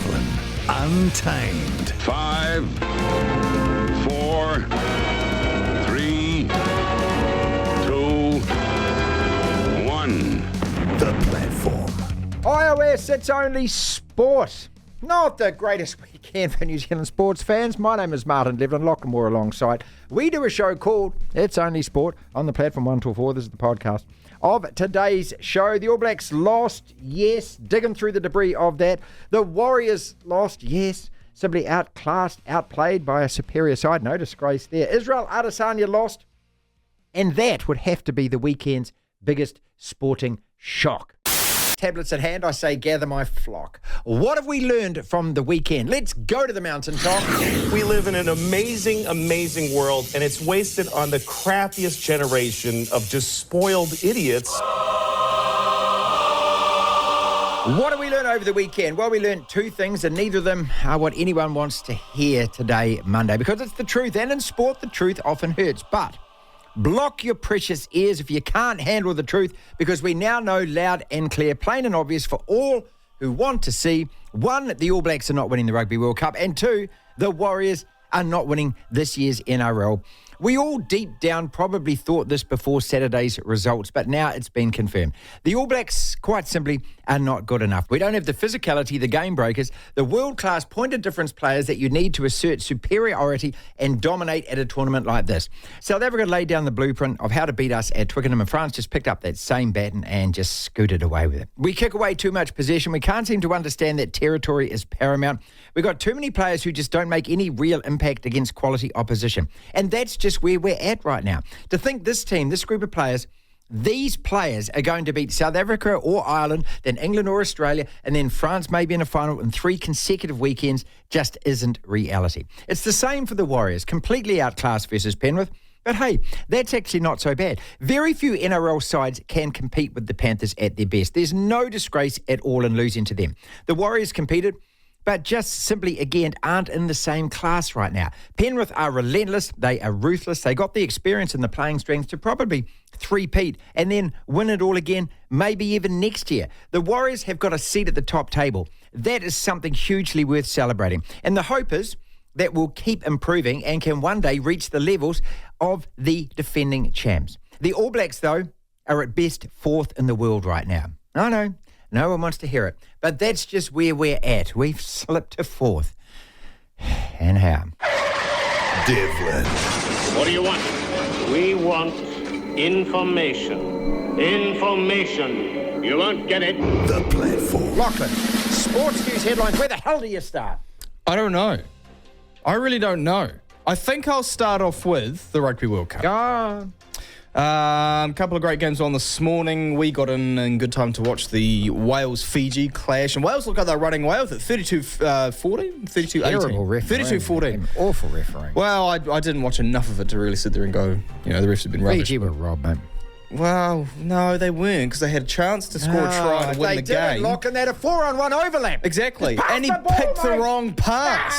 Devlin, Untamed. 5, 4, 3, 2, 1. The Platform. iOS, it's only sport. Not the greatest weekend for New Zealand sports fans. My name is Martin Devlin, Lockmore alongside. We do a show called It's Only Sport on the Platform 1 till 4. This is the podcast of today's show. The All Blacks lost, yes, digging through the debris of that. The Warriors lost, yes, simply outclassed, outplayed by a superior side. No disgrace there. Israel Adesanya lost, and that would have to be the weekend's biggest sporting shock. Tablets at hand, I say gather my flock. What have we learned from the weekend? Let's go to the mountaintop. We live in an amazing, amazing world, and it's wasted on the crappiest generation of just spoiled idiots. What did we learn over the weekend? Well, we learned two things, and neither of them are what anyone wants to hear today, Monday, because it's the truth, and in sport, the truth often hurts. But block your precious ears if you can't handle the truth, because we now know loud and clear, plain and obvious for all who want to see. One, the All Blacks are not winning the Rugby World Cup, and two, the Warriors are not winning this year's NRL. We all deep down probably thought this before Saturday's results, but now it's been confirmed. The All Blacks, quite simply, are not good enough. We don't have the physicality, the game breakers, the world-class point-of-difference players that you need to assert superiority and dominate at a tournament like this. South Africa laid down the blueprint of how to beat us at Twickenham, and France just picked up that same baton and just scooted away with it. We kick away too much possession. We can't seem to understand that territory is paramount. We've got too many players who just don't make any real impact against quality opposition. And that's just where we're at right now. To think this team, this group of players, these players are going to beat South Africa or Ireland, then England or Australia, and then France maybe in a final in 3 consecutive weekends just isn't reality. It's the same for the Warriors, completely outclassed versus Penrith. But hey, that's actually not so bad. Very few NRL sides can compete with the Panthers at their best. There's no disgrace at all in losing to them. The Warriors competed, but just simply, again, aren't in the same class right now. Penrith are relentless. They are ruthless. They got the experience and the playing strength to probably three-peat and then win it all again, maybe even next year. The Warriors have got a seat at the top table. That is something hugely worth celebrating. And the hope is that we'll keep improving and can one day reach the levels of the defending champs. The All Blacks, though, are at best 4th in the world right now. I know. No one wants to hear it. But that's just where we're at. We've slipped to 4th. And how? Devlin. What do you want? We want information. Information. You won't get it. The Platform. Lachlan, sports news headlines. Where the hell do you start? I don't know. I really don't know. I think I'll start off with the Rugby World Cup. Oh. A couple of great games on this morning. We got in good time to watch the Wales-Fiji clash. And Wales look like they're running away with it. 32-14? 32-18. Terrible refereeing. 32-14. Awful refereeing. Well, I didn't watch enough of it to really sit there and go, the refs have been rubbish. Fiji were robbed, mate. Well, no, they weren't, because they had a chance to score a try and win the game. They did, Lachlan. They had a 4-on-1 overlap. Exactly. And he picked the wrong pass.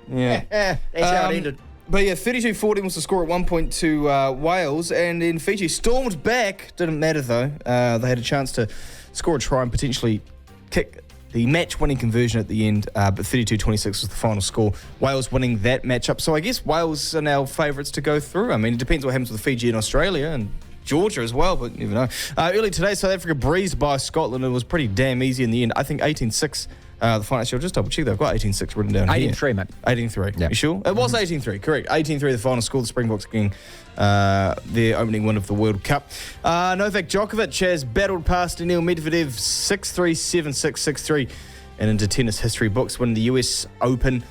Yeah. That's how it ended. But yeah, 32-14 was the score at one point to Wales, and then Fiji stormed back. Didn't matter though. They had a chance to score a try and potentially kick the match-winning conversion at the end, but 32-26 was the final score. Wales winning that matchup. So I guess Wales are now favourites to go through. I mean, it depends what happens with Fiji and Australia and Georgia as well, but you never know. Early today, South Africa breezed by Scotland. It was pretty damn easy in the end. I think 18-6. The final, I'll just double check. They've got 18-6 written down 18-3, mate. 18-3. Yep. You sure? It was 18-3, correct. 18-3 the final score. The Springboks getting their opening win of the World Cup. Novak Djokovic has battled past Daniil Medvedev 6-3, 7-6, 6-3 and into tennis history books, winning the US Open,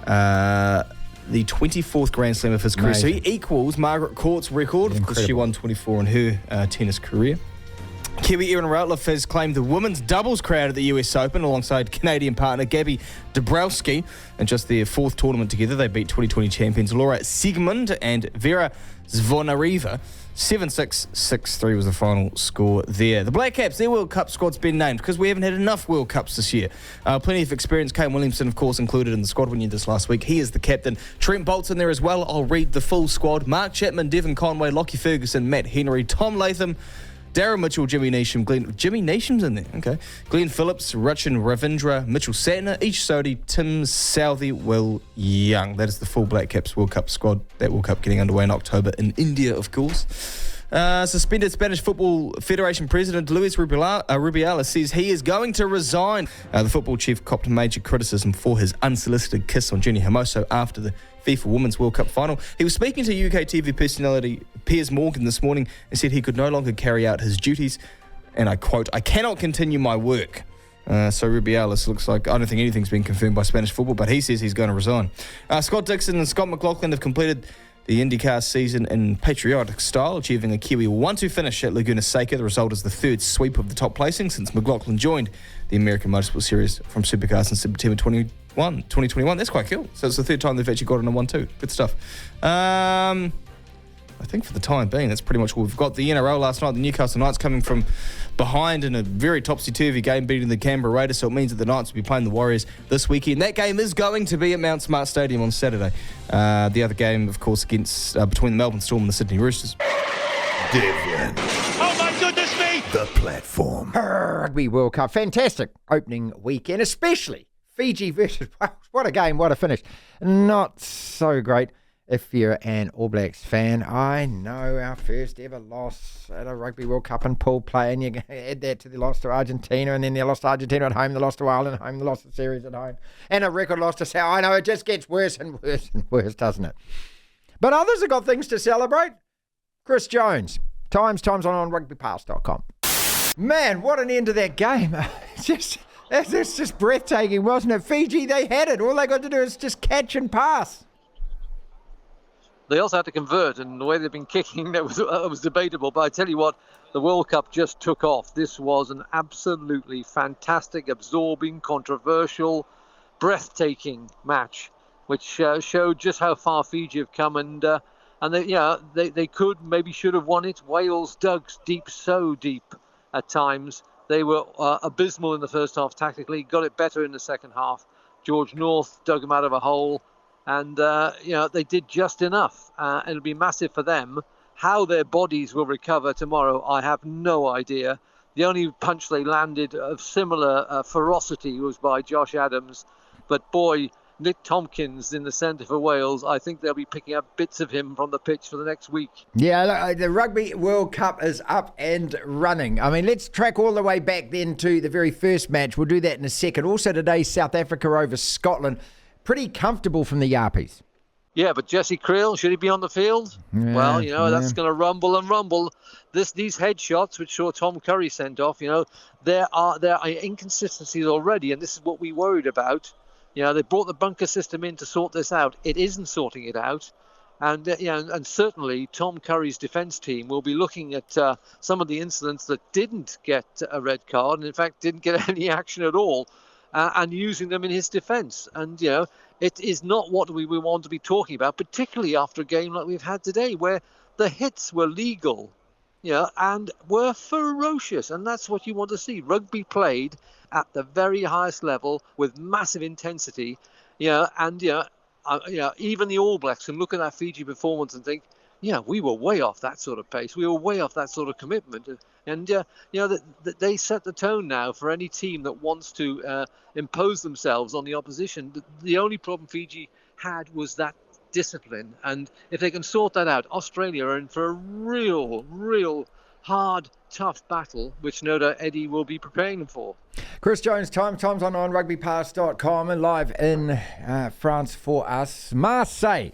the 24th Grand Slam of his career. Amazing. So he equals Margaret Court's record. Of course, she won 24 in her tennis career. Kiwi Erin Routliffe has claimed the women's doubles crown at the US Open alongside Canadian partner Gabby Dabrowski. In just their 4th tournament together, they beat 2020 champions Laura Siegemund and Vera Zvonareva. 7-6, 6-3 was the final score there. The Black Caps, their World Cup squad's been named because we haven't had enough World Cups this year. Plenty of experience. Kane Williamson, of course, included in the squad when you did this last week. He is the captain. Trent Bolt's in there as well. I'll read the full squad. Mark Chapman, Devon Conway, Lockie Ferguson, Matt Henry, Tom Latham, Darren Mitchell, Jimmy Neesham, Jimmy Neesham's in there, okay. Glenn Phillips, Rachin Ravindra, Mitchell Satner, Ish Sodhi, Tim Southey, Will Young. That is the full Black Caps World Cup squad. That World Cup getting underway in October in India, of course. Suspended Spanish Football Federation President Luis Rubiales says he is going to resign. The football chief copped major criticism for his unsolicited kiss on Jenny Hermoso after the FIFA Women's World Cup final. He was speaking to UK TV personality Piers Morgan this morning and said he could no longer carry out his duties, and I quote, "I cannot continue my work." So Rubiales looks like, I don't think anything's been confirmed by Spanish football, but he says he's going to resign. Scott Dixon and Scott McLaughlin have completed the IndyCar season in patriotic style, achieving a Kiwi 1-2 finish at Laguna Seca. The result is the third sweep of the top placing since McLaughlin joined the American Motorsport Series from Supercars in September 2021. That's quite cool. So it's the third time they've actually got in a 1-2. Good stuff. I think for the time being, that's pretty much all we've got. The NRL last night, the Newcastle Knights coming from behind in a very topsy-turvy game, beating the Canberra Raiders, so it means that the Knights will be playing the Warriors this weekend. That game is going to be at Mount Smart Stadium on Saturday. The other game, of course, against between the Melbourne Storm and the Sydney Roosters. Devlin. Oh my goodness me! The platform. Rugby World Cup. Fantastic opening weekend, especially Fiji versus Wales. What a game, what a finish. Not so great if you're an All Blacks fan. I know, our first ever loss at a Rugby World Cup in pool play, and you add that to the loss to Argentina, and then they lost to Argentina at home, the loss to Ireland at home, the loss to series at home, and a record loss to South. I know, it just gets worse and worse and worse, doesn't it? But others have got things to celebrate. Chris Jones, Times on rugbypass.com. Man, what an end to that game. It's just breathtaking, wasn't it? Fiji, they had it. All they got to do is just catch and pass. They also had to convert, and the way they've been kicking, that was debatable. But I tell you what, the World Cup just took off. This was an absolutely fantastic, absorbing, controversial, breathtaking match, which showed just how far Fiji have come. And they could, maybe should have won it. Wales dug deep, so deep at times. They were abysmal in the first half tactically, got it better in the second half. George North dug them out of a hole. And, they did just enough. It'll be massive for them. How their bodies will recover tomorrow, I have no idea. The only punch they landed of similar ferocity was by Josh Adams. But, boy, Nick Tompkins in the centre for Wales, I think they'll be picking up bits of him from the pitch for the next week. Yeah, the Rugby World Cup is up and running. I mean, let's track all the way back then to the very first match. We'll do that in a second. Also today, South Africa over Scotland. Pretty comfortable from the Yarpies. Yeah, but Jesse Creel, should he be on the field? Yeah, well, that's going to rumble and rumble. These headshots, which saw Tom Curry sent off, there are inconsistencies already, and this is what we worried about. They brought the bunker system in to sort this out. It isn't sorting it out. And, and certainly Tom Curry's defence team will be looking at some of the incidents that didn't get a red card, and in fact didn't get any action at all. And using them in his defence. And, it is not what we want to be talking about, particularly after a game like we've had today, where the hits were legal, and were ferocious. And that's what you want to see. Rugby played at the very highest level with massive intensity, and, even the All Blacks can look at that Fiji performance and think, we were way off that sort of pace. We were way off that sort of commitment. And, they set the tone now for any team that wants to impose themselves on the opposition. The only problem Fiji had was that discipline. And if they can sort that out, Australia are in for a real hard, tough battle, which no doubt Eddie will be preparing them for. Chris Jones, Times on rugbypass.com, and live in France for us. Marseille.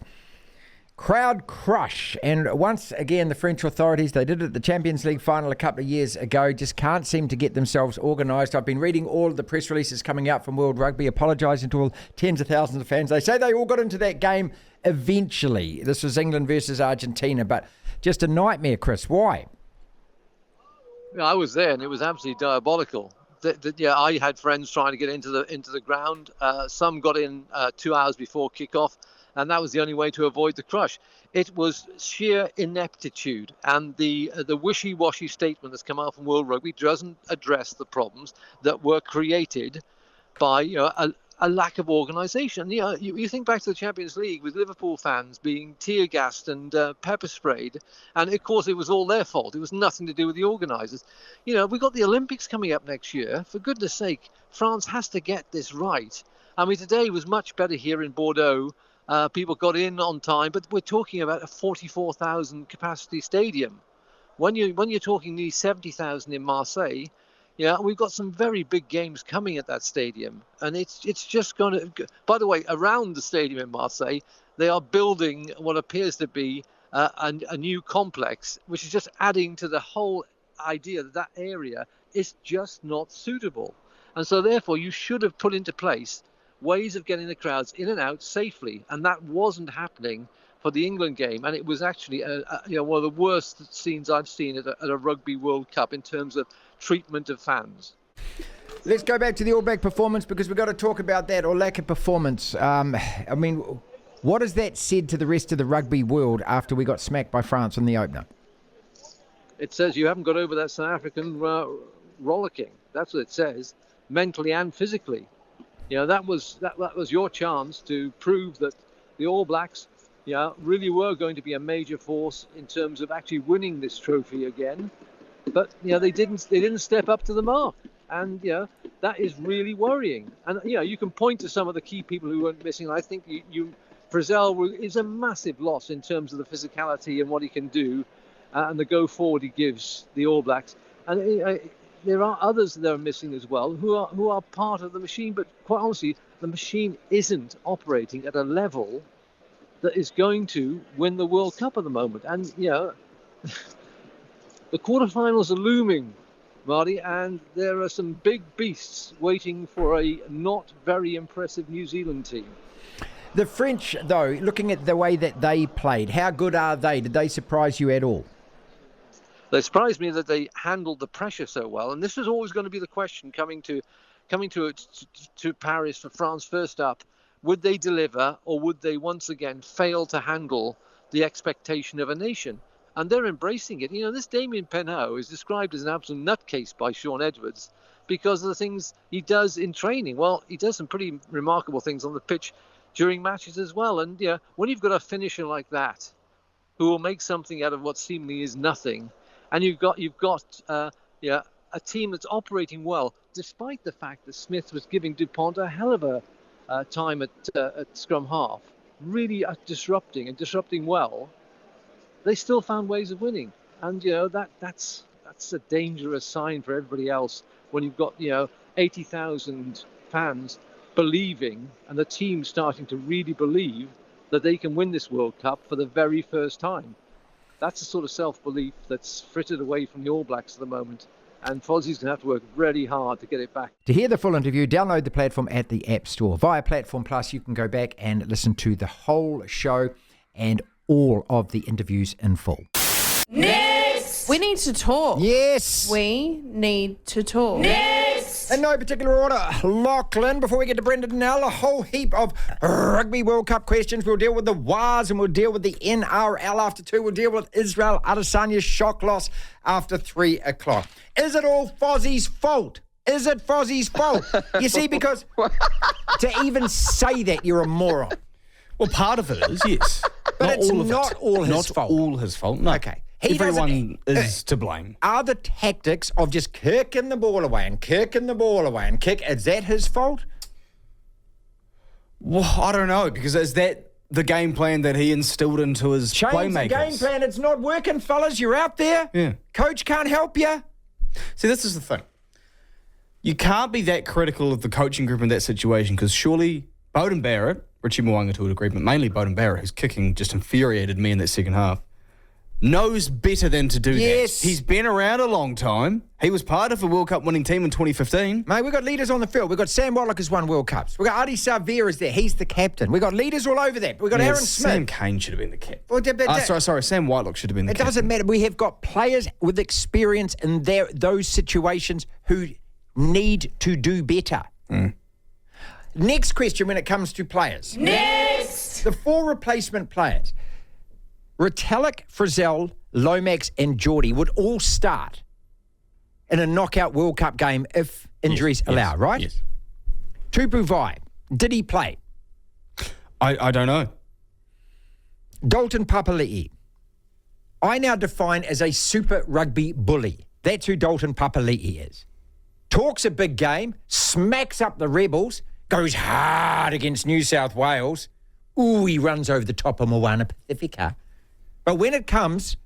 Crowd crush, and once again the French authorities, they did it at the Champions League final a couple of years ago, just can't seem to get themselves organised. I've been reading all of the press releases coming out from World Rugby apologising to all tens of thousands of fans. They say they all got into that game eventually. This was England versus Argentina, but just a nightmare, Chris. Why? I was there and it was absolutely diabolical. I had friends trying to get into the ground. Some got in 2 hours before kickoff. And that was the only way to avoid the crush. It was sheer ineptitude. And the wishy-washy statement that's come out from World Rugby doesn't address the problems that were created by a lack of organisation. You know, you think back to the Champions League with Liverpool fans being tear gassed and pepper sprayed, and of course it was all their fault. It was nothing to do with the organisers. You know, we've got the Olympics coming up next year. For goodness sake, France has to get this right. I mean, today was much better here in Bordeaux. People got in on time, but we're talking about a 44,000 capacity stadium. When you're talking nearly 70,000 in Marseille, yeah, we've got some very big games coming at that stadium, and it's just going to. By the way, around the stadium in Marseille, they are building what appears to be a new complex, which is just adding to the whole idea that area is just not suitable, and so therefore you should have put into place ways of getting the crowds in and out safely, and that wasn't happening for the England game, and it was actually one of the worst scenes I've seen at a Rugby World Cup in terms of treatment of fans. Let's go back to the All Black performance, because we've got to talk about that, or lack of performance. I mean, what has that said to the rest of the rugby world after we got smacked by France in the opener? It says you haven't got over that South African rollicking. That's what it says, mentally and physically. You know, that was your chance to prove that the All Blacks, really were going to be a major force in terms of actually winning this trophy again. But they didn't step up to the mark, and that is really worrying. And you can point to some of the key people who weren't missing. I think Twizel is a massive loss in terms of the physicality and what he can do, and the go forward he gives the All Blacks. And there are others that are missing as well who are part of the machine. But quite honestly, the machine isn't operating at a level that is going to win the World Cup at the moment. And the quarterfinals are looming, Marty, and there are some big beasts waiting for a not very impressive New Zealand team. The French, though, looking at the way that they played, how good are they? Did they surprise you at all? They surprised me that they handled the pressure so well, and this was always going to be the question coming to Paris for France first up. Would they deliver, or would they once again fail to handle the expectation of a nation? And they're embracing it. This Damien Penaud is described as an absolute nutcase by Sean Edwards because of the things he does in training. Well, he does some pretty remarkable things on the pitch during matches as well. And when you've got a finisher like that, who will make something out of what seemingly is nothing, and you've got a team that's operating well, despite the fact that Smith was giving Dupont a hell of a time at scrum half, really disrupting well. They still found ways of winning, and that's a dangerous sign for everybody else when you've got 80,000 fans believing, and the team starting to really believe that they can win this World Cup for the very first time. That's the sort of self-belief that's frittered away from the All Blacks at the moment, and Fozzie's going to have to work really hard to get it back. To hear the full interview, download the platform at the App Store. Via Platform Plus, you can go back and listen to the whole show and all of the interviews in full. Next! We need to talk. Yes! We need to talk. Next! In no particular order, Lachlan, before we get to Brenden Nel, a whole heap of Rugby World Cup questions. We'll deal with the WAS and we'll deal with the NRL after 2. We'll deal with Israel Adesanya's shock loss after 3 o'clock. Is it all Fozzie's fault? Is it Fozzie's fault? You see, because to even say that, you're a moron. Well, part of it is, yes. But it's not all his fault. Not all his fault, no. Okay. Everyone is to blame. Are the tactics of just kicking the ball away and kicking the ball away and is that his fault? Well, I don't know, because is that the game plan that he instilled into his playmakers? Change the game plan. It's not working, fellas. You're out there. Yeah. Coach can't help you. See, this is the thing. You can't be that critical of the coaching group in that situation, because surely Beauden Barrett, Richie Mo'unga to a degree, but mainly Beauden Barrett, whose kicking just infuriated me in that second half, knows better than to do that. He's been around a long time. He was part of a World Cup winning team in 2015. Mate, we've got leaders on the field. We've got Sam Wallach has won World Cups. We've got Adi Savir there. He's the captain. We've got leaders all over that. We've got Aaron Smith. Sam Kane should have been the captain. Well, sorry. Sam Whitelock should have been the captain. It doesn't matter. We have got players with experience in those situations who need to do better. Next question when it comes to players. Next! The 4 replacement players. Retallick, Frizzell, Lomax and Geordie would all start in a knockout World Cup game if injuries allow, right? Yes. Tupu Vai, Did he play? I don't know. Dalton Papali'i. I now define as a Super Rugby bully. That's who Dalton Papali'i is. Talks a big game, smacks up the Rebels, goes hard against New South Wales. Ooh, he runs over the top of Moana Pacifica. But when it comes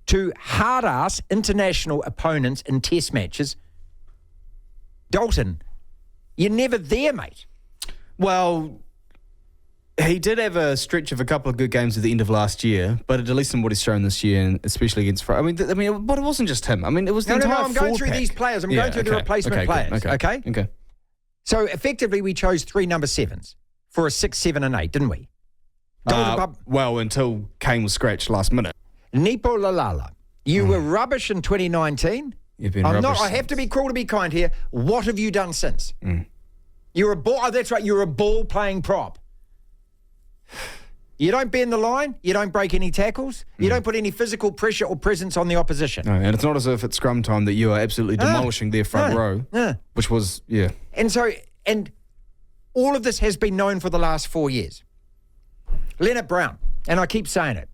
to hard-ass international opponents in test matches, Dalton, you're never there, mate. Well, he did have a stretch of a couple of good games at the end of last year, but at least in what he's shown this year, and especially against France. But it wasn't just him. I mean, it was the entire I'm going through pack. these players. I'm going through the replacement players. Okay. So effectively, we chose 3 number 7s for a 6, 7, and 8, didn't we? Well, until Kane was scratched last minute. Nipo Lalala, you were rubbish in 2019. You've been rubbish. I have to be cruel to be kind here. What have you done since? You're a ball. Oh, that's right. You're a ball-playing prop. You don't bend the line. You don't break any tackles. You don't put any physical pressure or presence on the opposition. No, and it's not as if it's scrum time that you are absolutely demolishing their front row, which was, And all of this has been known for the last 4 years. Leonard Brown, and I keep saying it.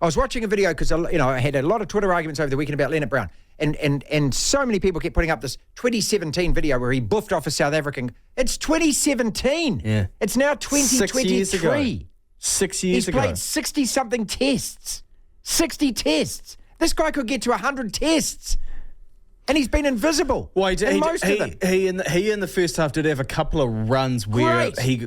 I was watching a video because I had a lot of Twitter arguments over the weekend about Leonard Brown, and so many people kept putting up this 2017 video where he buffed off a South African. It's 2017. Yeah. It's now 2023. 6 years ago. He's played 60-something tests. 60 tests. This guy could get to 100 tests. And he's been invisible in most of them. He in the first half did have a couple of runs where he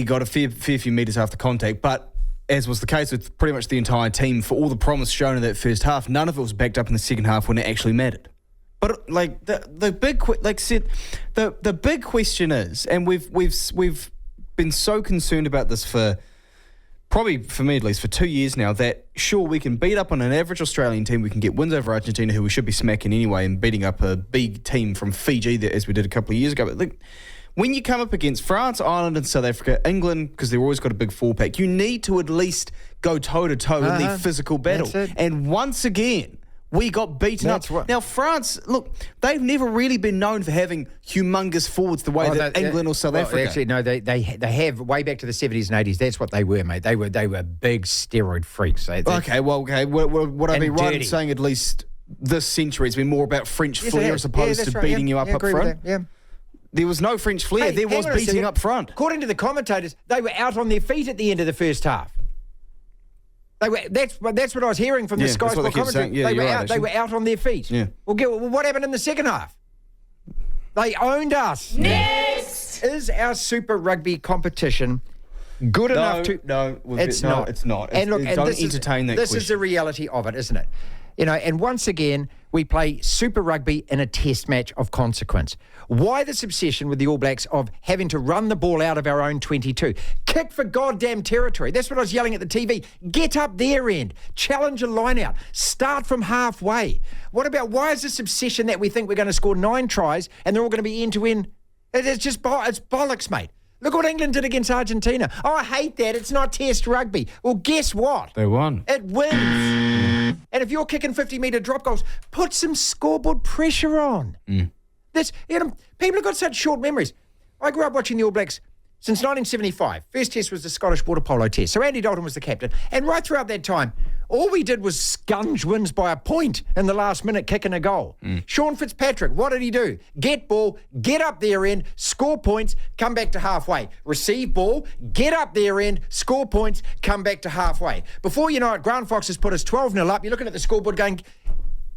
got a fair few metres after contact, but as was the case with pretty much the entire team, for all the promise shown in that first half, none of it was backed up in the second half when it actually mattered. But the big question is, and we've been so concerned about this for probably, for me at least, for 2 years now, that sure, we can beat up on an average Australian team, we can get wins over Argentina, who we should be smacking anyway, and beating up a big team from Fiji, as we did a couple of years ago. But when you come up against France, Ireland and South Africa, England, because they've always got a big 4-pack, you need to at least go toe-to-toe in their physical battle. And once again, we got beaten up. Right. Now, France, look, they've never really been known for having humongous forwards the way that England or South Africa. Actually, no, they have way back to the 70s and 80s. That's what they were, mate. They were big steroid freaks. Would I be right in saying at least this century it's been more about French flair as opposed to beating you up front? Yeah. There was no French flair. There was beating up front. According to the commentators, they were out on their feet at the end of the first half. That's what I was hearing from the Sky Sport commentary. They were out on their feet. Yeah. Well, what happened in the second half? They owned us. Next! Is our Super Rugby competition good enough to... No, it's not. It's not. And look, don't entertain that This question. is the reality of it, isn't it? And once again, we play Super Rugby in a test match of consequence. Why this obsession with the All Blacks of having to run the ball out of our own 22? Kick for goddamn territory. That's what I was yelling at the TV. Get up their end. Challenge a line out. Start from halfway. Why is this obsession that we think we're going to score 9 tries and they're all going to be end-to-end? It's bollocks, mate. Look what England did against Argentina. Oh, I hate that. It's not test rugby. Well, guess what? They won. It wins. And if you're kicking 50-metre drop goals, put some scoreboard pressure on. People have got such short memories. I grew up watching the All Blacks since 1975. First test was the Scottish water polo test. So Andy Dalton was the captain. And right throughout that time, all we did was scunge wins by a point in the last minute kicking a goal. Sean Fitzpatrick, what did he do? Get ball, get up their end, score points, come back to halfway. Receive ball, get up their end, score points, come back to halfway. Before you know it, Grant Fox has put us 12-0 up. You're looking at the scoreboard going,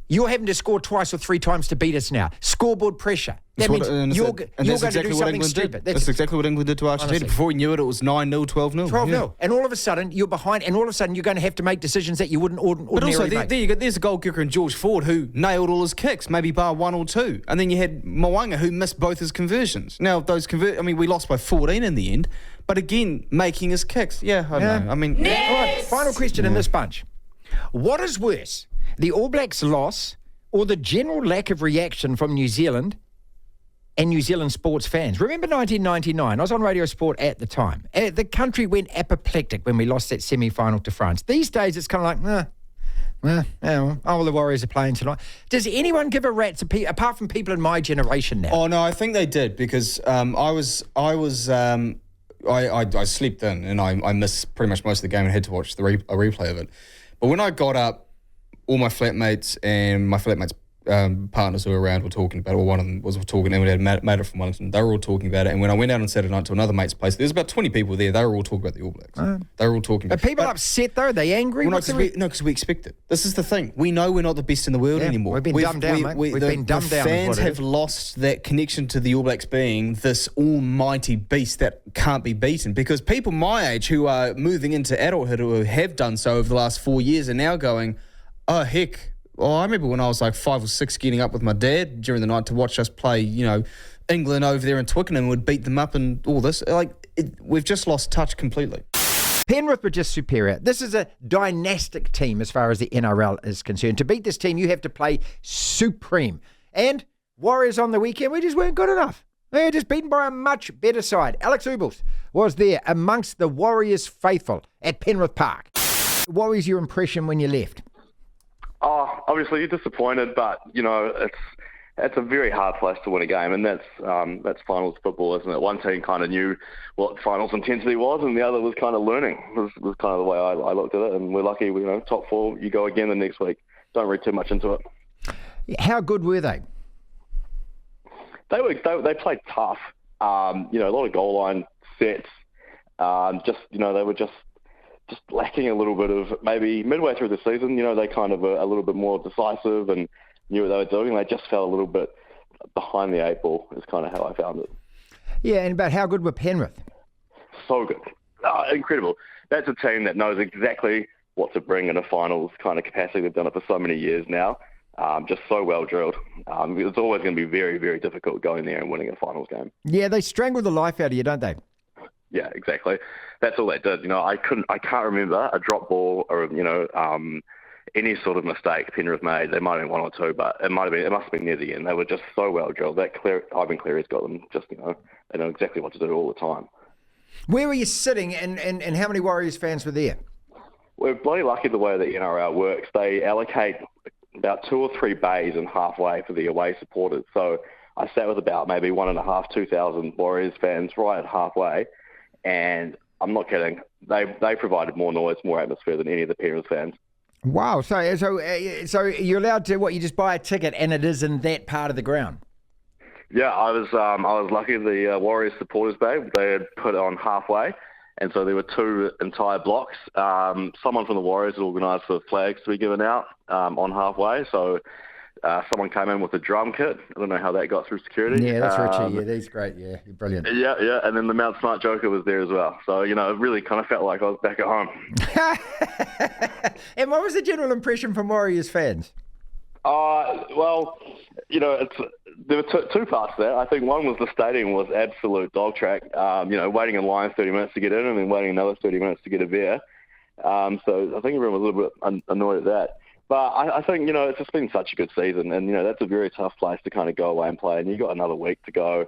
you're having to score twice or 3 times to beat us now. Scoreboard pressure. That means you're going to do something stupid. That's exactly what England did to Argentina. Honestly. Before we knew it, it was 9-0, 12-0. 12-0. Yeah. And all of a sudden, you're behind, and all of a sudden, you're going to have to make decisions that you wouldn't ordinarily But also, make. there's a goal kicker in George Ford who nailed all his kicks, maybe bar 1 or 2. And then you had Moanga who missed both his conversions. Now, we lost by 14 in the end. But again, making his kicks. Yeah, I know. I mean... All right, final question in this bunch. What is worse, the All Blacks loss or the general lack of reaction from New Zealand and New Zealand sports fans? Remember 1999? I was on Radio Sport at the time. The country went apoplectic when we lost that semi-final to France. These days, it's kind of like, the Warriors are playing tonight. Does anyone give a rat's apart from people in my generation now? Oh, no, I think they did because I was I slept in and I missed pretty much most of the game and had to watch a replay of it. But when I got up, all my flatmates and my flatmates' partners who were around were talking about it, or one of them was talking, and we had made it from Wellington. They were all talking about it. And when I went out on Saturday night to another mate's place, there was about 20 people there. They were all talking about the All Blacks. They were all talking about it. Are people upset, though? Are they angry? Well, no, because we expect it. This is the thing. We know we're not the best in the world anymore. We've been dumbed down, mate. We've been dumbed down. Fans have lost that connection to the All Blacks being this almighty beast that can't be beaten, because people my age who are moving into adulthood, who have done so over the last 4 years, are now going, oh, heck. Well, I remember when I was like 5 or 6 getting up with my dad during the night to watch us play, England over there in Twickenham, would beat them up and all this. We've just lost touch completely. Penrith were just superior. This is a dynastic team as far as the NRL is concerned. To beat this team, you have to play supreme. And Warriors on the weekend, we just weren't good enough. They were just beaten by a much better side. Alex Ubels was there amongst the Warriors faithful at Penrith Park. What was your impression when you left? Oh, obviously you're disappointed, but it's a very hard place to win a game, and that's finals football, isn't it? One team kind of knew what finals intensity was, and the other was kind of learning. Was kind of the way I looked at it, and we're lucky. Top 4, you go again the next week. Don't read too much into it. How good were they? They played tough. A lot of goal line sets. They were just lacking a little bit of, maybe midway through the season, they kind of were a little bit more decisive and knew what they were doing. They just fell a little bit behind the 8 ball is kind of how I found it. Yeah, and about how good were Penrith? So good. Incredible. That's a team that knows exactly what to bring in a finals kind of capacity. They've done it for so many years now. Just so well drilled. It's always going to be very, very difficult going there and winning a finals game. Yeah, they strangle the life out of you, don't they? Yeah, exactly. That's all they did. I can't remember a drop ball or any sort of mistake Penrith made. There might have been 1 or 2, but it must have been near the end. They were just so well drilled. Ivan Cleary's got them. They know exactly what to do all the time. Where were you sitting, and how many Warriors fans were there? We're bloody lucky the way the NRL works. They allocate about 2 or 3 bays and halfway for the away supporters. So I sat with about maybe 1,500, 2,000 Warriors fans right at halfway. And I'm not kidding. They provided more noise, more atmosphere than any of the Penrith fans. Wow. So you're allowed to, you just buy a ticket and it is in that part of the ground? Yeah, I was lucky. The Warriors supporters bay, they had put it on halfway. And so there were 2 entire blocks. Someone from the Warriors had organised for flags to be given out on halfway. So someone came in with a drum kit. I don't know how that got through security. Yeah, that's Richie. Yeah, he's great. Yeah, you're brilliant. Yeah. And then the Mount Smart Joker was there as well. So, it really kind of felt like I was back at home. And what was the general impression from Warriors fans? Well, there were 2 parts to that. I think one was the stadium was absolute dog track. Waiting in line 30 minutes to get in and then waiting another 30 minutes to get a beer. So I think everyone was a little bit annoyed at that. But I think, it's just been such a good season. And, that's a very tough place to kind of go away and play. And you've got another week to go.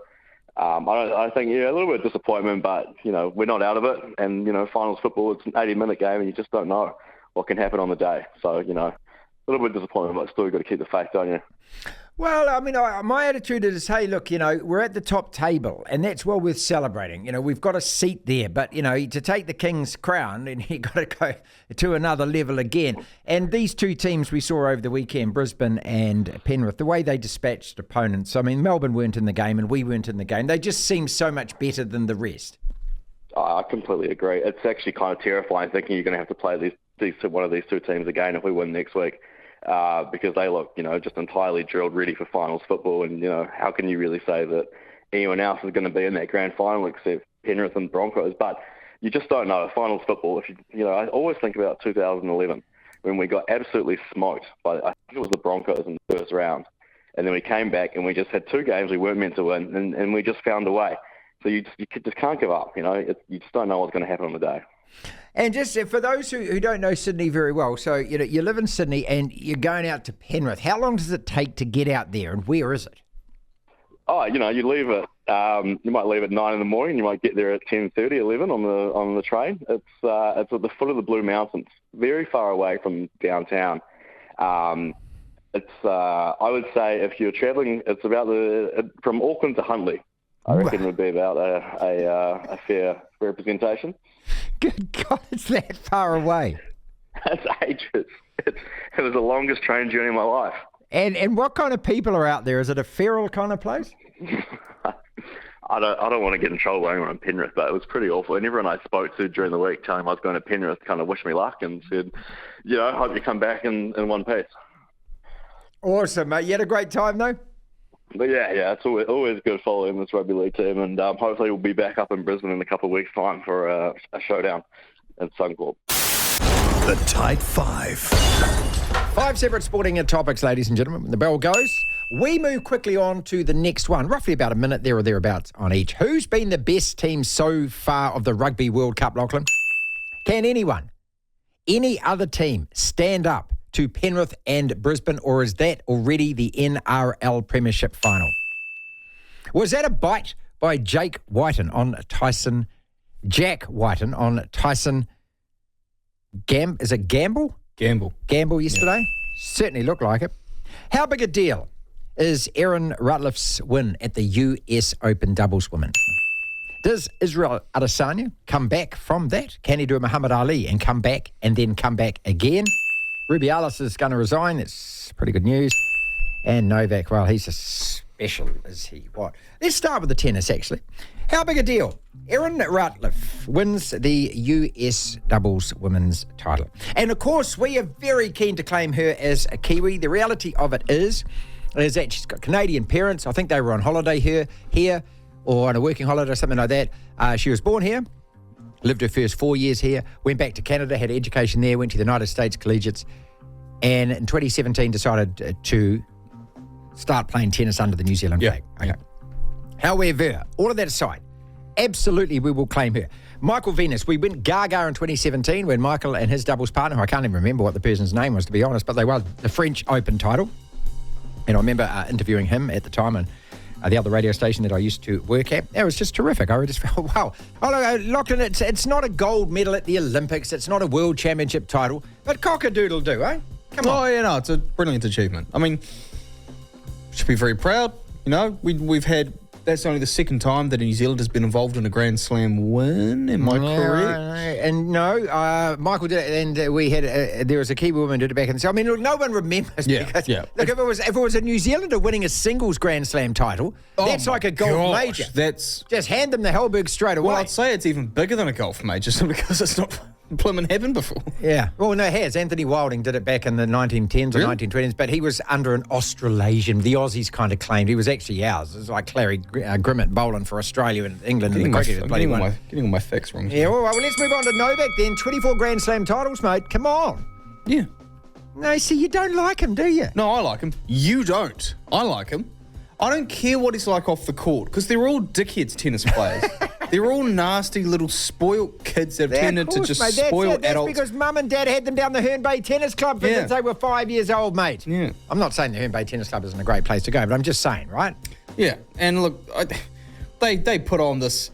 I think, a little bit of disappointment, but, we're not out of it. And, finals football, it's an 80-minute game and you just don't know what can happen on the day. So, a little bit of disappointment, but still got to keep the faith, don't you? Well, my attitude is, hey, look, we're at the top table, and that's well worth celebrating. We've got a seat there, but, to take the King's crown, and you've got to go to another level again. And these 2 teams we saw over the weekend, Brisbane and Penrith, the way they dispatched opponents, Melbourne weren't in the game and we weren't in the game. They just seem so much better than the rest. I completely agree. It's actually kind of terrifying thinking you're going to have to play one of these 2 teams again if we win next week. Because they look, just entirely drilled, ready for finals football. And, how can you really say that anyone else is going to be in that grand final except Penrith and Broncos? But you just don't know. Finals football, I always think about 2011 when we got absolutely smoked by, I think it was the Broncos in the first round. And then we came back and we just had 2 games we weren't meant to win and we just found a way. So you just can't give up, you just don't know what's going to happen on the day. And just for those who don't know Sydney very well, so you live in Sydney and you're going out to Penrith. How long does it take to get out there, and where is it? Oh, you leave at you might leave at 9 in the morning. You might get there at 10:30, 11 on the train. It's at the foot of the Blue Mountains, very far away from downtown. I would say if you're travelling, it's about from Auckland to Huntly. I reckon would be about a fair representation. Good God, it's that far away. That's ages. It was the longest train journey of my life. And what kind of people are out there? Is it a feral kind of place? I don't want to get in trouble when I'm in Penrith, but it was pretty awful. And everyone I spoke to during the week telling me I was going to Penrith kind of wished me luck and said, hope you come back in one piece. Awesome, mate. You had a great time, though? But yeah, it's always good following this rugby league team, and hopefully we'll be back up in Brisbane in a couple of weeks' time for a showdown in Suncorp. The Tight Five. 5 separate sporting topics, ladies and gentlemen. When the bell goes, we move quickly on to the next one, roughly about a minute there or thereabouts on each. Who's been the best team so far of the Rugby World Cup, Lachlan? Can anyone, any other team, stand up to Penrith and Brisbane, or is that already the NRL Premiership final? Was that a bite by Jack Whiten on Tyson is it Gamble? Gamble yesterday? Certainly looked like it. How big a deal is Aaron Ratliff's win at the US Open doubles women? Does Israel Adesanya come back from that? Can he do a Muhammad Ali and come back and then come back again? Rubiales is going to resign. That's pretty good news. And Novak, well, he's a special, is he? What? Let's start with the tennis, actually. How big a deal? Aaron Ratliff wins the US doubles women's title. And, of course, we are very keen to claim her as a Kiwi. The reality of it is that she's got Canadian parents. I think they were on holiday here or on a working holiday or something like that. She was born here. Lived her first 4 years here, went back to Canada, had education there, went to the United States Collegiates, and in 2017 decided to start playing tennis under the New Zealand flag. Okay. However, all of that aside, absolutely we will claim her. Michael Venus, we went gaga in 2017 when Michael and his doubles partner, I can't even remember what the person's name was, to be honest, but they won the French Open title. And I remember interviewing him at the time and the other radio station that I used to work at. It was just terrific. I just felt, wow. Oh, Lachlan, it's not a gold medal at the Olympics. It's not a world championship title. But cock-a-doodle-doo, eh? Come on. Oh, yeah, no, it's a brilliant achievement. I mean, should be very proud. We've had... That's only the second time that New Zealand has been involved in a Grand Slam win. Am I correct? And no, Michael did it, and we had there was a Kiwi woman who did it back in the. I mean, look, no one remembers. Yeah. Look, if it was a New Zealander winning a singles Grand Slam title, that's like a golf major. That's just hand them the Hellberg straight away. Well, I'd say it's even bigger than a golf major, simply because it's not blooming happened before. Yeah. Well, no, it has. Anthony Wilding did it back in the 1910s or 1920s, but he was under an Australasian. The Aussies kind of claimed he was actually ours. It was like Clary Grimmett bowling for Australia and England. Getting all my facts wrong. Yeah, well, let's move on to Novak then. 24 Grand Slam titles, mate. Come on. Yeah. No, see, you don't like him, do you? No, I like him. You don't. I like him. I don't care what he's like off the court, because they're all dickheads tennis players. They're all nasty little spoiled kids that have turned into just spoiled adults. That's because Mum and Dad had them down the Herne Bay Tennis Club since they were 5 years old, mate. Yeah. I'm not saying the Herne Bay Tennis Club isn't a great place to go, but I'm just saying, right? Yeah, and look, they put on this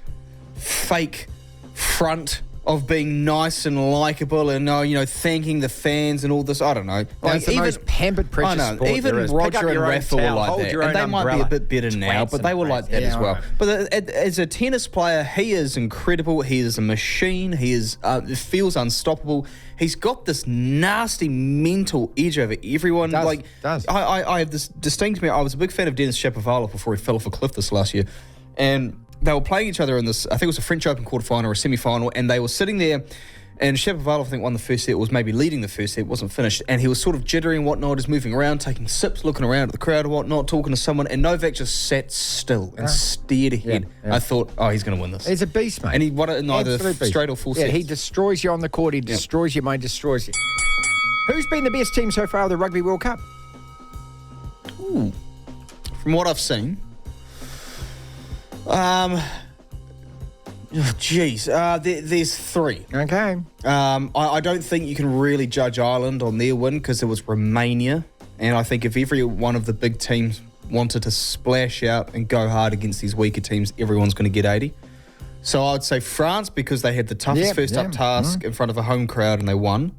fake front of being nice and likeable and, thanking the fans and all this. I don't know. It's the most pampered, precious sport even there is. Roger and Rafa were like that. And they might be a bit better now, but they were like that as well. But as a tennis player, he is incredible. He is a machine. He is feels unstoppable. He's got this nasty mental edge over everyone. Does. I have this distinct memory. I was a big fan of Denis Shapovalov before he fell off a cliff this last year. And they were playing each other in this, I think it was a French Open quarterfinal or a semi-final, and they were sitting there, and Shapovalov, I think, won the first set, was maybe leading the first set, wasn't finished, and he was sort of jittering and whatnot, just moving around, taking sips, looking around at the crowd and whatnot, talking to someone, and Novak just sat still and stared ahead. I thought, he's going to win this. He's a beast, mate. And he won it in either straight or full sets. Yeah, he destroys you on the court, he destroys your mind, destroys you. Who's been the best team so far of the Rugby World Cup? Ooh. From what I've seen... there's three. Okay. I don't think you can really judge Ireland on their win because it was Romania. And I think if every one of the big teams wanted to splash out and go hard against these weaker teams, everyone's going to get 80. So I would say France because they had the toughest first-up task in front of a home crowd and they won.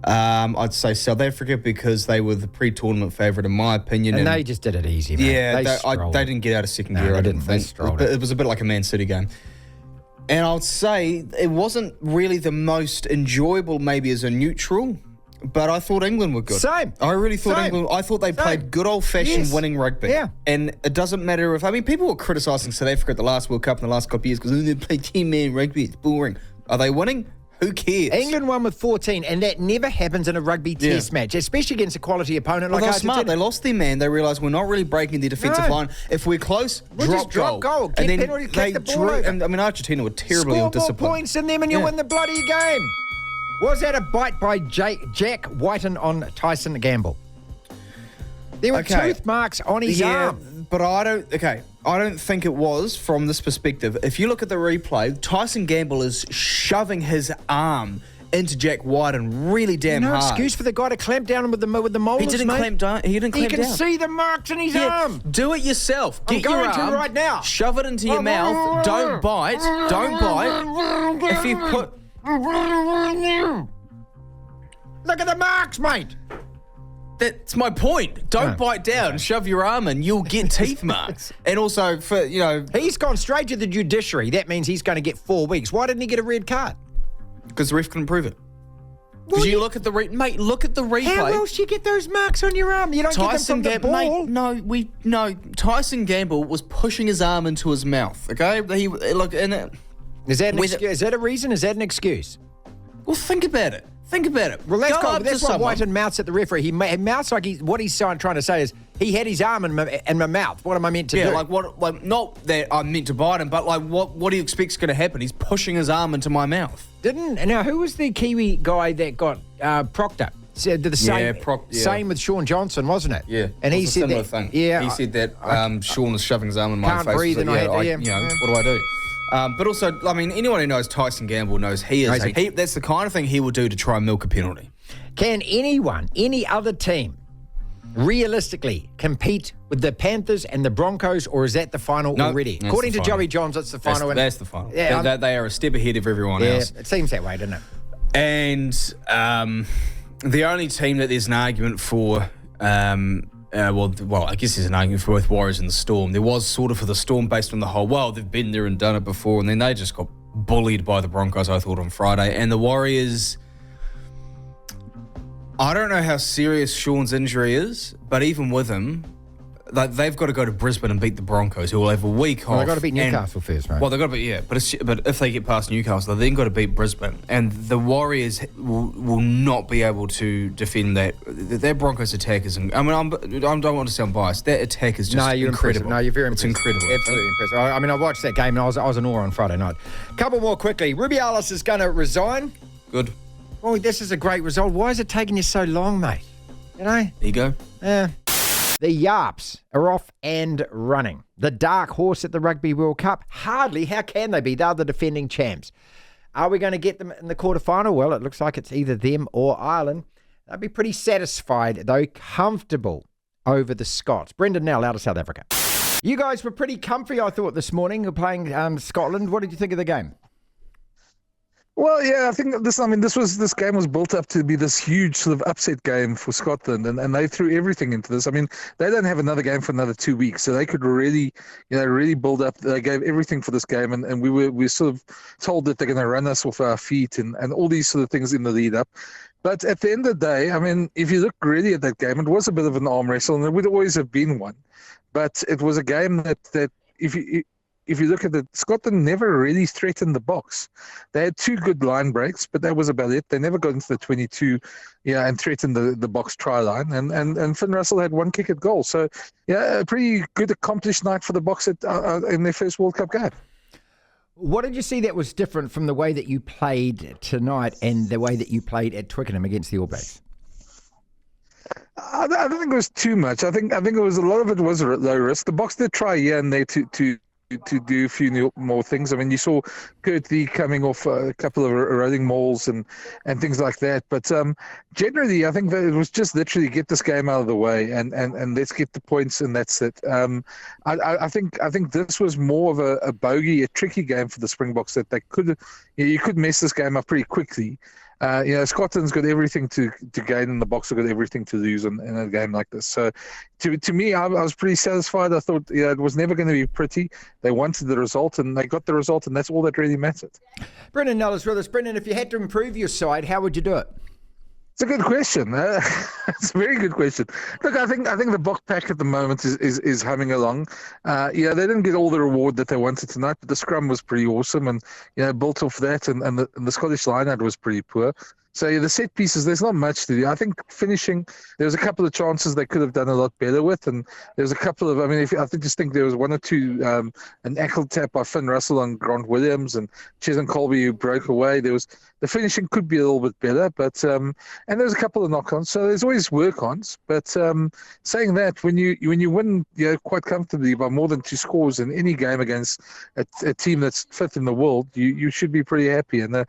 I'd say South Africa because they were the pre-tournament favourite, in my opinion. And they just did it easy, mate. Yeah, they didn't get out of second gear, I didn't think. It was a bit like a Man City game. And I would say it wasn't really the most enjoyable maybe as a neutral, but I thought England were good. Same. I really thought England... I thought they played good old-fashioned winning rugby. Yeah. And it doesn't matter if... I mean, people were criticising South Africa at the last World Cup in the last couple of years because they play 10-man rugby. It's boring. Are they winning? Who cares? England won with 14, and that never happens in a rugby test match, especially against a quality opponent like Argentina. Smart. They lost their man. They realised we're not really breaking their defensive line. If we're close, we'll drop goal. Get penalty, kick the ball over. And, I mean, Argentina were terribly undisciplined. Score more points in them and you'll win the bloody game. Was that a bite by Jack Whiten on Tyson Gamble? There were tooth marks on his arm. But I don't think it was from this perspective. If you look at the replay, Tyson Gamble is shoving his arm into Jack Whiten really damn hard. No excuse for the guy to clamp down with the molars, He didn't clamp down. He didn't clamp down. You can see the marks in his arm. Do it yourself. Get I'm your going arm, to right now. Shove it into your mouth. Don't bite. Don't bite. If you put... Look at the marks, mate. That's my point. Don't bite down. Shove your arm in. You'll get teeth marks. And also, he's gone straight to the judiciary. That means he's going to get 4 weeks. Why didn't he get a red card? Because the ref couldn't prove it. Because you look at the mate. Look at the replay. How else do you get those marks on your arm? You don't get them from the ball. Mate, Tyson Gamble was pushing his arm into his mouth. Okay, Is that a reason? Is that an excuse? Well, think about it. Well, that's what Whiten mouths at the referee. He mouths like what he's trying to say is he had his arm in my mouth. What am I meant to do? Not that I'm meant to bite him, but what do you expect's going to happen? He's pushing his arm into my mouth. Now, who was the Kiwi guy that got Proctor? Did the same, same with Sean Johnson, wasn't it? Yeah, and he said that. Thing. Yeah, he said that Sean was shoving his arm in my face. Can't breathe, and what do I do? But also, I mean, anyone who knows Tyson Gamble knows that's the kind of thing he will do to try and milk a penalty. Can any other team, realistically compete with the Panthers and the Broncos, or is that the final already? According to Joey Johns, it's the final. That's the final. Yeah, they are a step ahead of everyone else. It seems that way, doesn't it? And the only team that there's an argument for... I guess there's an argument for both Warriors and the Storm. There was sort of for the Storm based on the whole, they've been there and done it before, and then they just got bullied by the Broncos, I thought, on Friday. And the Warriors, I don't know how serious Sean's injury is, but even with him, they've got to go to Brisbane and beat the Broncos, who will have a week off. They've got to beat Newcastle first, right? Well, they've got to beat, but if they get past Newcastle, they've then got to beat Brisbane. And the Warriors will not be able to defend that. Their Broncos attack is... I don't want to sound biased. That attack is just incredible. No, you're very impressive. It's incredible. Absolutely impressive. I mean, I watched that game and I was in awe on Friday night. Couple more quickly. Rubiales is going to resign. Good. Oh, this is a great result. Why is it taking you so long, mate? You know? Ego. Yeah. The Yarps are off and running. The dark horse at the Rugby World Cup? Hardly. How can they be? They're the defending champs. Are we going to get them in the quarterfinal? Well, it looks like it's either them or Ireland. They'll be pretty satisfied, though comfortable over the Scots. Brenden Nel out of South Africa. You guys were pretty comfy, I thought, this morning playing Scotland. What did you think of the game? Well, yeah, I think this game was built up to be this huge sort of upset game for Scotland, and they threw everything into this. I mean, they don't have another game for another 2 weeks, so they could really build up. They gave everything for this game, and we were sort of told that they're going to run us off our feet and all these sort of things in the lead up. But at the end of the day, I mean, if you look really at that game, it was a bit of an arm wrestle, and it would always have been one. But it was a game that if you look at it, Scotland never really threatened the box. They had 2 good line breaks, but that was about it. They never got into the 22, and threatened the box try line. And Finn Russell had 1 kick at goal. So, a pretty good accomplished night for the Boks in their first World Cup game. What did you see that was different from the way that you played tonight and the way that you played at Twickenham against the All Blacks? I don't think it was too much. I think it was a lot of it was low risk. The Boks did try here and there to do a few more things. I mean, you saw Kurtley coming off a couple of rolling mauls and things like that. But generally, I think that it was just literally get this game out of the way and let's get the points and that's it. I think this was more of a bogey, a tricky game for the Springboks that they you could mess this game up pretty quickly. Scotland's got everything to gain, and the Boks have got everything to lose in a game like this. So, to me, I was pretty satisfied. I thought it was never going to be pretty. They wanted the result, and they got the result, and that's all that really mattered. Brenden Nel is with us. Brenden, if you had to improve your side, how would you do it? It's a good question. It's a very good question. Look, I think the Bok pack at the moment is humming along. They didn't get all the reward that they wanted tonight, but the scrum was pretty awesome, and built off that, and the Scottish line-out was pretty poor. So the set pieces, there's not much to do. I think finishing, there was a couple of chances they could have done a lot better with, and there was a couple of, just think there was one or two, an ankle tap by Finn Russell on Grant Williams and Chesson Colby who broke away. The finishing could be a little bit better, but and there's a couple of knock-ons, so there's always work-ons. But saying that, when you win quite comfortably by more than 2 scores in any game against a team that's fifth in the world, you should be pretty happy. And I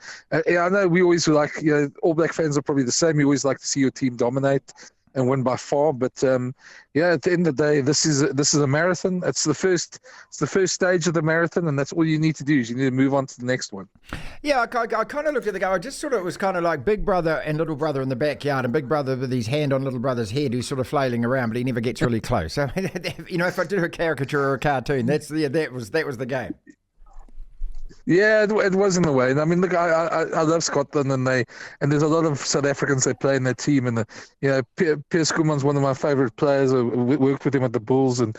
know we always like All Black fans are probably the same. You always like to see your team dominate and win by far. But at the end of the day, this is a marathon. It's the first stage of the marathon, and that's all you need to do. Is you need to move on to the next one. Yeah, I kind of looked at the guy. I just sort of, it was kind of like big brother and little brother in the backyard, and big brother with his hand on little brother's head, who's sort of flailing around, but he never gets really close. So if I do a caricature or a cartoon, that was the game. Yeah, it was in a way. And I mean, look, I love Scotland, and there's a lot of South Africans they play in their team, and Piers Schoeman's one of my favourite players. I worked with him at the Bulls, and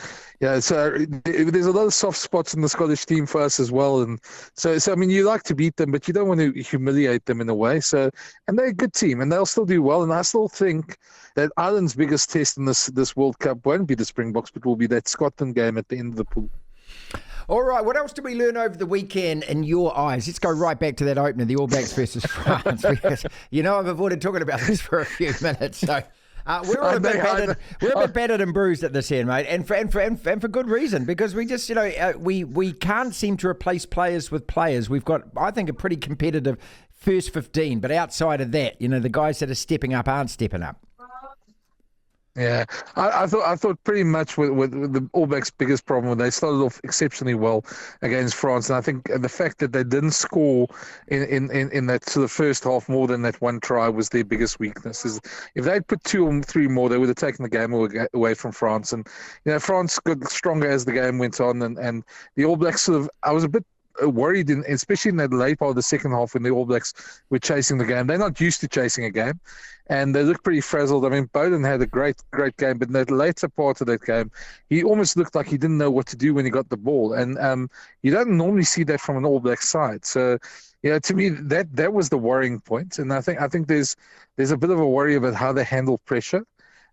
so there's a lot of soft spots in the Scottish team for us as well. And so I mean, you like to beat them, but you don't want to humiliate them in a way. So, and they're a good team, and they'll still do well. And I still think that Ireland's biggest test in this World Cup won't be the Springboks, but will be that Scotland game at the end of the pool. All right, what else did we learn over the weekend in your eyes? Let's go right back to that opener, the All Blacks versus France. Because, I've avoided talking about this for a few minutes. So we're a bit battered and bruised at this end, mate, and for good reason, because we just, we can't seem to replace players with players. We've got, I think, a pretty competitive first 15, but outside of that, the guys that are stepping up aren't stepping up. Yeah, I thought pretty much with the All Blacks' biggest problem, they started off exceptionally well against France, and I think the fact that they didn't score in that sort of first half more than that one try was their biggest weakness. If they'd put 2 or 3 more, they would have taken the game away from France, and France got stronger as the game went on, and the All Blacks I was a bit worried, especially in that late part of the second half when the All Blacks were chasing the game. They're not used to chasing a game, and they looked pretty frazzled. I mean, Bowden had a great game, but in that later part of that game, he almost looked like he didn't know what to do when he got the ball, and you don't normally see that from an All Black side. So, to me, that was the worrying point, and I think there's a bit of a worry about how they handle pressure.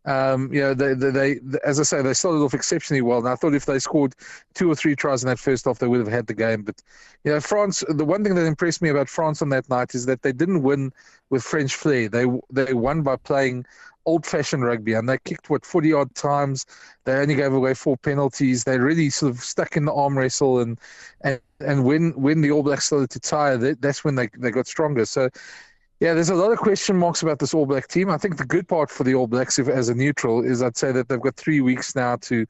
They as I say, they started off exceptionally well, and I thought if they scored 2 or 3 tries in that first half, they would have had the game. But France, the one thing that impressed me about France on that night is that they didn't win with French flair. They won by playing old-fashioned rugby, and they kicked 40-odd times. They only gave away 4 penalties. They really sort of stuck in the arm wrestle, and when the All Blacks started to tire, that's when they got stronger. So. Yeah, there's a lot of question marks about this All Black team. I think the good part for the All Blacks, as a neutral, is I'd say that they've got 3 weeks now to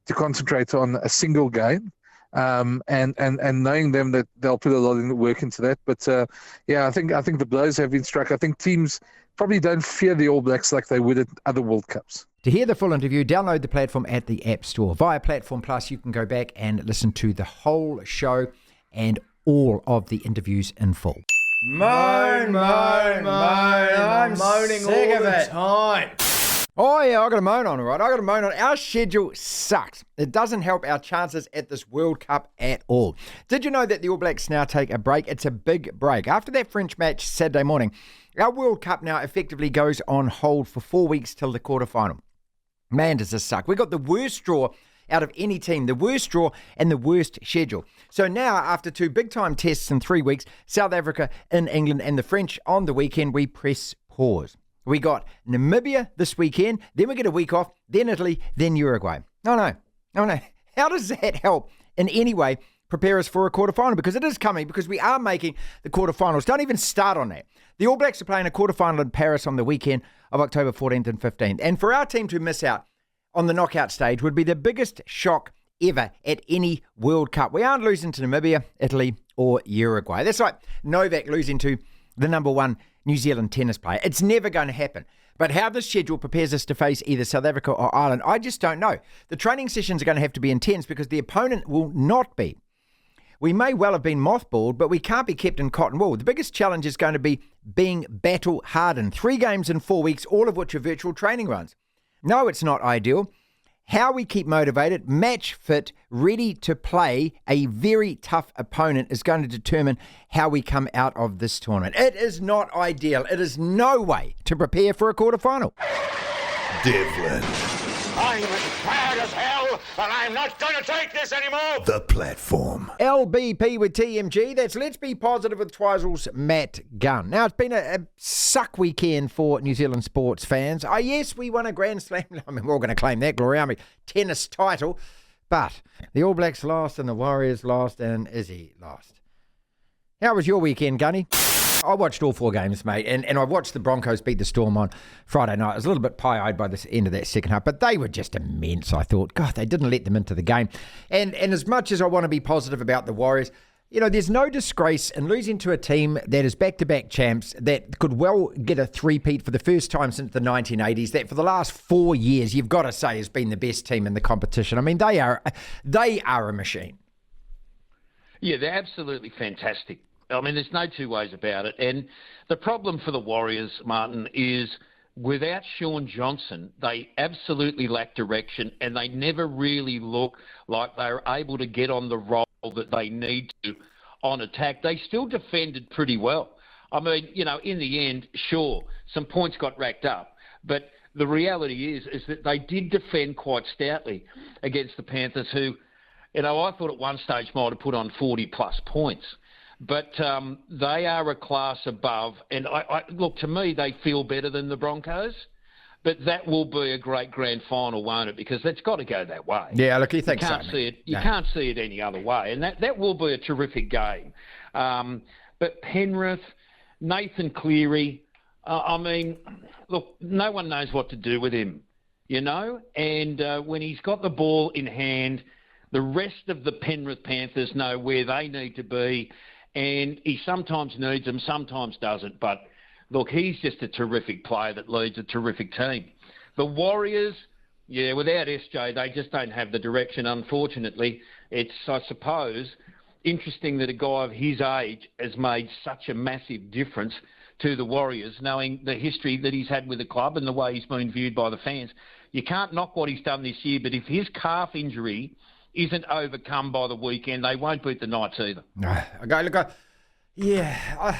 concentrate on a single game, and knowing them that they'll put a lot of work into that. But I think the blows have been struck. I think teams probably don't fear the All Blacks like they would at other World Cups. To hear the full interview, download the platform at the App Store. Via Platform Plus, you can go back and listen to the whole show and all of the interviews in full. Moan. I'm moaning sick all the time. Oh, yeah, I got to moan on, all right. I got to moan on. Our schedule sucks. It doesn't help our chances at this World Cup at all. Did you know that the All Blacks now take a break? It's a big break. After that French match Saturday morning, our World Cup now effectively goes on hold for 4 weeks till the quarterfinal. Man, does this suck. We got the worst draw out of any team, the worst draw and the worst schedule. So now, after 2 big-time tests in 3 weeks, South Africa in England and the French on the weekend, we press pause. We got Namibia this weekend, then we get a week off, then Italy, then Uruguay. No. How does that help in any way prepare us for a quarterfinal? Because it is coming, because we are making the quarterfinals. Don't even start on that. The All Blacks are playing a quarterfinal in Paris on the weekend of October 14th and 15th. And for our team to miss out on the knockout stage would be the biggest shock ever at any World Cup. We aren't losing to Namibia, Italy or Uruguay. That's right, Novak losing to the number 1 New Zealand tennis player. It's never going to happen. But how the schedule prepares us to face either South Africa or Ireland, I just don't know. The training sessions are going to have to be intense because the opponent will not be. We may well have been mothballed, but we can't be kept in cotton wool. The biggest challenge is going to be being battle-hardened. 3 games in 4 weeks, all of which are virtual training runs. No, it's not ideal. How we keep motivated, match fit, ready to play a very tough opponent is going to determine how we come out of this tournament. It is not ideal. It is no way to prepare for a quarterfinal. Devlin, I'm as proud as hell, and I'm not going to take this anymore. the platform. LBP with TMG. That's Let's Be Positive with Twizel's Matt Gunn. Now, it's been a suck weekend for New Zealand sports fans. Yes, we won a Grand Slam. I mean, we're all going to claim that glory army tennis title. But the All Blacks lost and the Warriors lost and Izzy lost. How was your weekend, Gunny? I watched all 4 games, mate, and I watched the Broncos beat the Storm on Friday night. I was a little bit pie-eyed by the end of that second half, but they were just immense, I thought. God, they didn't let them into the game. And as much as I want to be positive about the Warriors, you know, there's no disgrace in losing to a team that is back-to-back champs, that could well get a three-peat for the first time since the 1980s, that for the last 4 years, you've got to say, has been the best team in the competition. I mean, they are a machine. Yeah, they're absolutely fantastic. I mean, there's no two ways about it. And the problem for the Warriors, Martin, is without Sean Johnson, they absolutely lack direction and they never really look like they're able to get on the roll that they need to on attack. They still defended pretty well. I mean, you know, in the end, sure, some points got racked up, but the reality is that they did defend quite stoutly against the Panthers, who, you know, I thought at one stage might have put on 40-plus points. But they are a class above. And, look, to me, they feel better than the Broncos. But that will be a great grand final, won't it? Because it's got to go that way. Yeah, look, you think so. You can't see it any other way. And that will be a terrific game. But Penrith, Nathan Cleary, I mean, look, no one knows what to do with him, you know? And when he's got the ball in hand, the rest of the Penrith Panthers know where they need to be. And he sometimes needs them, sometimes doesn't. But, look, he's just a terrific player that leads a terrific team. The Warriors, yeah, without SJ, they just don't have the direction, unfortunately. It's, I suppose, interesting that a guy of his age has made such a massive difference to the Warriors, knowing the history that he's had with the club and the way he's been viewed by the fans. You can't knock what he's done this year, but if his calf injury isn't overcome by the weekend, they won't beat the Knights either. Okay, look, yeah. I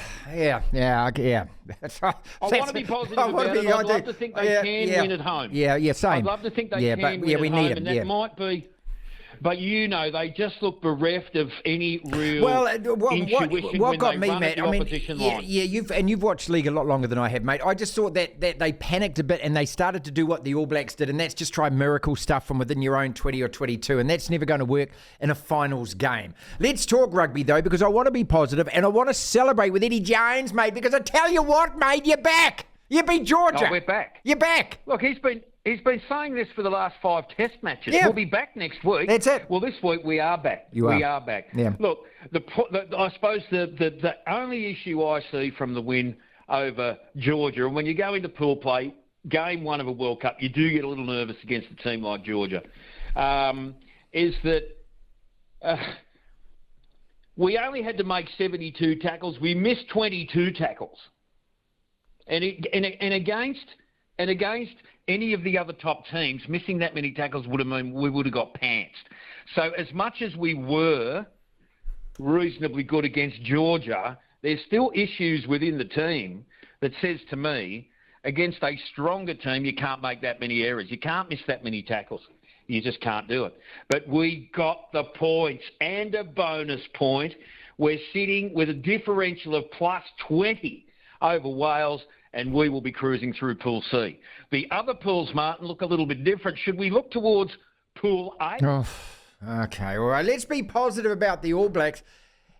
want to be positive about it. I'd love to think they can win at home. Yeah, same. I'd love to think they can win we at need home, them, and that might be. But, you know, they just look bereft of any real intuition what when got they me, run Matt, at the opposition line. You've watched League a lot longer than I have, mate. I just thought that they panicked a bit and they started to do what the All Blacks did, and that's just try miracle stuff from within your own 20 or 22, and that's never going to work in a finals game. Let's talk rugby, though, because I want to be positive and I want to celebrate with Eddie Jones, mate, because I tell you what, mate, you're back. You beat Georgia. Oh, we're back. You're back. Look, he's been saying this for the last 5 test matches. Yeah. We'll be back next week. That's it. Well, this week we are back. We are back. Yeah. Look, I suppose the only issue I see from the win over Georgia, and when you go into pool play, game 1 of a World Cup, you do get a little nervous against a team like Georgia, is that we only had to make 72 tackles. We missed 22 tackles. And against any of the other top teams, missing that many tackles would have meant we would have got pantsed. So as much as we were reasonably good against Georgia, there's still issues within the team that says to me, against a stronger team, you can't make that many errors. You can't miss that many tackles. You just can't do it. But we got the points and a bonus point. We're sitting with a differential of plus 20 over Wales, and we will be cruising through Pool C. The other pools, Martin, look a little bit different. Should we look towards Pool A? Oh, okay, all right. Let's be positive about the All Blacks.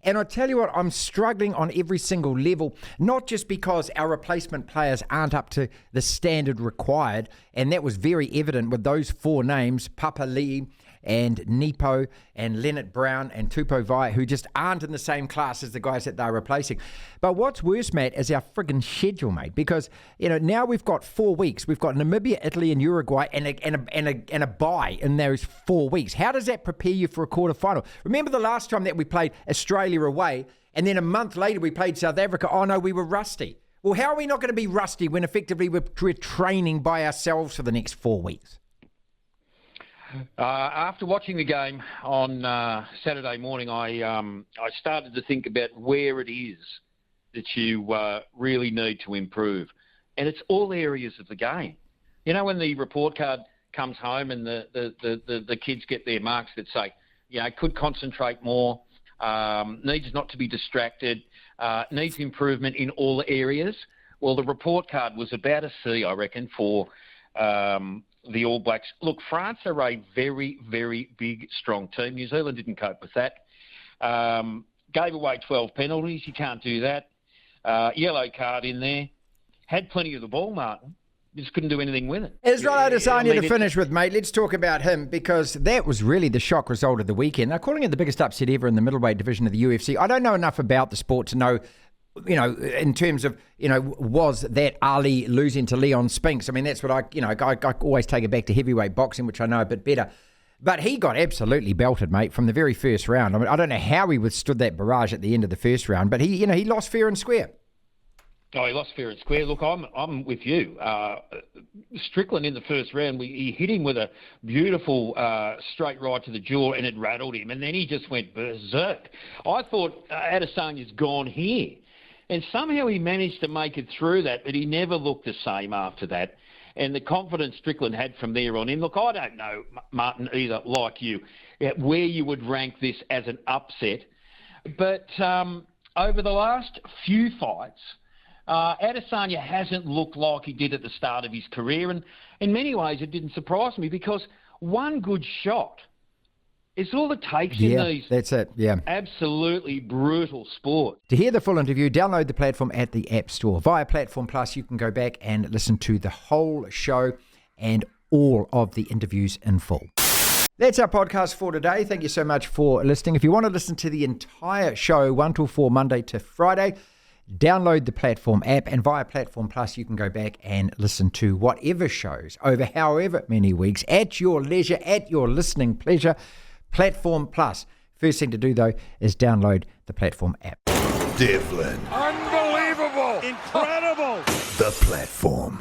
And I tell you what, I'm struggling on every single level, not just because our replacement players aren't up to the standard required, and that was very evident with those 4 names, Papa Lee and Nepo and Leonard Brown and Tupou Vai, who just aren't in the same class as the guys that they're replacing. But what's worse, Matt, is our friggin' schedule, mate, because, now we've got 4 weeks. We've got Namibia, Italy and Uruguay and a bye in those 4 weeks. How does that prepare you for a quarterfinal? Remember the last time that we played Australia away and then a month later we played South Africa? Oh, no, we were rusty. Well, how are we not going to be rusty when effectively we're training by ourselves for the next 4 weeks? After watching the game on Saturday morning, I started to think about where it is that you really need to improve. And it's all areas of the game. When the report card comes home and the kids get their marks that say, could concentrate more, needs not to be distracted, needs improvement in all areas. Well, the report card was about a C, I reckon, for the All Blacks. Look, France are a very, very big, strong team. New Zealand didn't cope with that. Gave away 12 penalties. You can't do that. Yellow card in there. Had plenty of the ball, Martin. Just couldn't do anything with it. Israel Adesanya to finish with, mate. Let's talk about him because that was really the shock result of the weekend. Now, calling it the biggest upset ever in the middleweight division of the UFC. I don't know enough about the sport to know, in terms of, was that Ali losing to Leon Spinks? I mean, that's what I always take it back to heavyweight boxing, which I know a bit better. But he got absolutely belted, mate, from the very first round. I mean, I don't know how he withstood that barrage at the end of the first round, but he lost fair and square. Oh, he lost fair and square. Look, I'm with you. Strickland in the first round, he hit him with a beautiful straight right to the jaw, and it rattled him. And then he just went berserk. I thought Adesanya's gone here. And somehow he managed to make it through that, but he never looked the same after that. And the confidence Strickland had from there on in. Look, I don't know, Martin, either, like you, where you would rank this as an upset. But over the last few fights, Adesanya hasn't looked like he did at the start of his career, and in many ways it didn't surprise me because one good shot is all it takes in these absolutely brutal sports. To hear the full interview, download the platform at the App Store. Via Platform Plus, you can go back and listen to the whole show and all of the interviews in full. That's our podcast for today. Thank you so much for listening. If you want to listen to the entire show, 1 till 4, Monday to Friday, download the Platform app, and via Platform Plus you can go back and listen to whatever shows over however many weeks at your leisure, at your listening pleasure. Platform Plus. First thing to do though is download the Platform app. Devlin. Unbelievable! Incredible! The Platform.